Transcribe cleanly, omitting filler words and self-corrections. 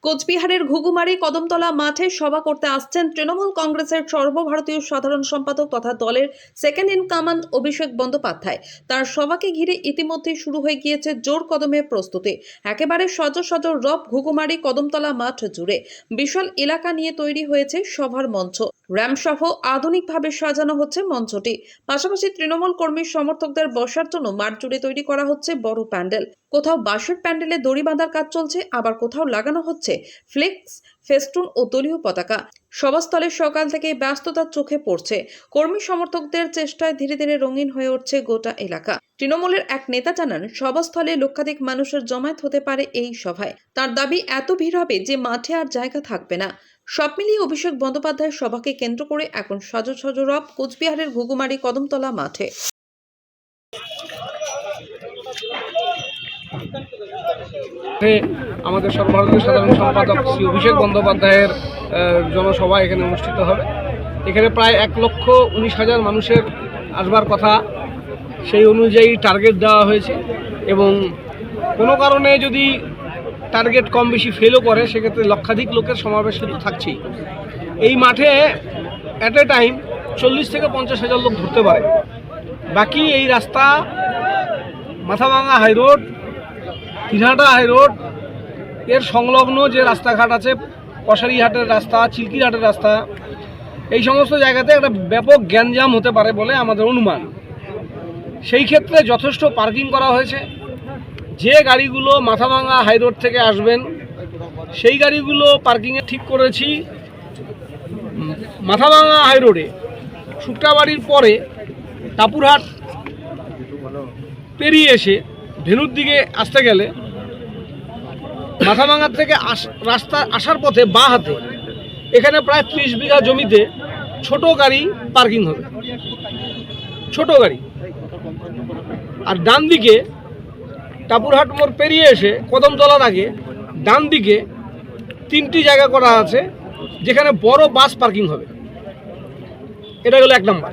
কোচবিহারের ঘুঘুমারি কদমতলা মাঠে সভা করতে আসছেন তৃণমূল কংগ্রেসের সর্বভারতীয় সাধারণ সম্পাদক তথা দলের second in command Abhishek Bandyopadhyay. তার সভাকে ঘিরে ইতিমধ্যেই শুরু হয়ে গিয়েছে জোর কদমে প্রস্তুতি। একেবারে সজ সজ রব ঘুঘুমারি কদমতলা মাঠ জুড়ে বিশাল এলাকা নিয়ে তৈরি হয়েছে সভার মঞ্চ। র্যাম্পসহ আধুনিকভাবে সাজানো হচ্ছে মঞ্চটি। পাশাপাশি তৃণমূল কর্মী সমর্থকদের বসার জন্য মাঠ জুড়ে তৈরি করা হচ্ছে বড় প্যান্ডেল। কোথাও বাঁশের প্যান্ডেলে দড়ি বাঁধার কাজ চলছে, আবার কোথাও লাগানো হচ্ছে ফ্লেক্স, ফেস্টুন ও দলীয় পতাকা। সভাস্থলে সকাল থেকে ব্যস্ততার চোখে পড়ছে। কর্মী সমর্থকদের চেষ্টায় ধীরে ধীরে রঙিন হয়ে উঠছে গোটা এলাকা। তৃণমূলের এক নেতা জানান, সভাস্থলে লক্ষাধিক মানুষের জমায়েত হতে পারে এই সভায়। তার দাবি, এত ভিড় হবে যে মাঠে আর জায়গা থাকবে না। সব মিলিয়ে অভিষেক বন্দ্যোপাধ্যায়ের সভাকে কেন্দ্র করে এখন সাজো সাজো রব কোচবিহারের ঘুঘুমারি কদমতলা মাঠে। আমাদের সর্বভারতীয় সাধারণ সম্পাদক শ্রী অভিষেক বন্দ্যোপাধ্যায়ের জনসভা এখানে অনুষ্ঠিত হবে। এখানে প্রায় 1,19,000 মানুষের আসবার কথা, সেই অনুযায়ী টার্গেট দেওয়া হয়েছে এবং কোনো কারণে যদি টার্গেট কম বেশি ফেলও করে সেক্ষেত্রে লক্ষাধিক লোকের সমাবেশ কিন্তু থাকছেই। এই মাঠে অ্যাট এ টাইম 40 থেকে 50,000 লোক ধরতে পারে। বাকি এই রাস্তা মাথাভাঙা হাইরোড, দিনহাটা হাইরোড, এর সংলগ্ন যে রাস্তাঘাট আছে, কসারিহাটের রাস্তা, চিল্কিরহাটের রাস্তা, এই সমস্ত জায়গাতে একটা ব্যাপক গ্যাঞ্জাম হতে পারে বলে আমাদের অনুমান। সেই ক্ষেত্রে যথেষ্ট পার্কিং করা হয়েছে। যে গাড়িগুলো মাথাভাঙা হাইরোড থেকে আসবেন সেই গাড়িগুলো পার্কিংয়ে ঠিক করেছি মাথাভাঙা হাইরোডে, শুক্তাবাড়ির পরে টাপুরহাট পেরিয়ে এসে ভেনুর দিকে আসতে গেলে মাথাভাঙার থেকে রাস্তা আসার পথে বাঁ হাতে এখানে প্রায় 30 বিঘা জমিতে ছোট গাড়ি পার্কিং হবে, ছোট গাড়ি। আর ডান দিকে টাপুরহাট মোড় পেরিয়ে এসে কদমতলার আগে ডান দিকে 3টি জায়গা করা আছে যেখানে বড় বাস পার্কিং হবে। এটা হলো 1 নম্বর।